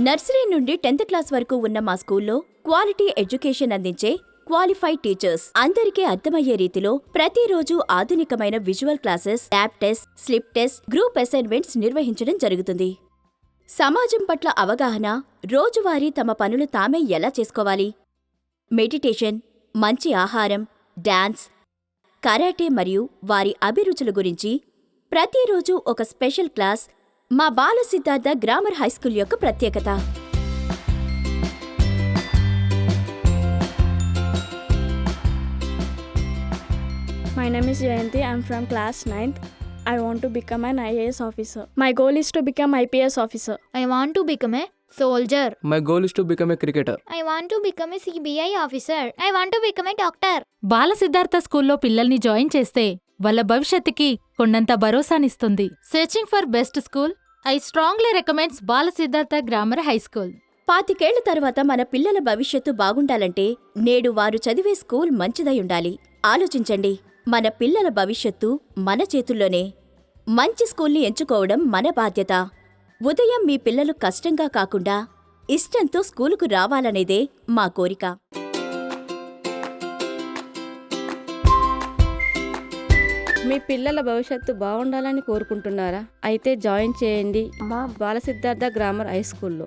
Nursery నుండి 10th class వరకు ఉన్న మా స్కూల్లో క్వాలిటీ ఎడ్యుకేషన్ అందించే క్వాలిఫైడ్ టీచర్స్, అందరికీ అర్థమయ్యే రీతిలో ప్రతిరోజు ఆధునికమైన visual classes, lab test, slip test, group assignments నిర్వహించడం జరుగుతుంది. సమాజం పట్ల అవగాహన, రోజువారీ తమ పనులు తామే ఎలా చేసుకోవాలి, మెడిటేషన్, మంచి ఆహారం, డాన్స్, కరాటే మరియు వారి అభిరుచుల గురించి ప్రతిరోజు ఒక స్పెషల్ క్లాస్ మా బాల సిద్ధార్థ గ్రామర్ హైస్కూల్ యొక్క ప్రత్యేకత. My name is Jayanti. I'm from class 9th. I want to become an IAS officer. My goal is to become IPS officer. I want to become a soldier. My goal is to become a cricketer. I want to become a CBI officer. I want to become a doctor. బాల సిద్ధార్థ స్కూల్లో పిల్లల్ని join చేస్తే వాళ్ళ భవిష్యత్తుకి కొండంత భరోసానిస్తుంది. Searching for best school, I strongly recommends Bala Siddhartha grammar high school. 25 తర్వాత మన పిల్లల భవిష్యత్తు బాగుండాలంటే నేడు వారు చదివే స్కూల్ మంచిదై ఉండాలి. ఆలోచించండి, మన పిల్లల భవిష్యత్తు మన చేతుల్లోనే. మంచి స్కూల్ని ఎంచుకోవడం మన బాధ్యత. ఉదయం మీ పిల్లలు కష్టంగా కాకుండా ఇష్టంతో స్కూలుకు రావాలనేదే మా కోరిక. మీ పిల్లల భవిష్యత్తు బాగుండాలని కోరుకుంటున్నారా? అయితే జాయిన్ చేయండి మా బాల సిద్ధార్థ గ్రామర్ హై స్కూల్లో.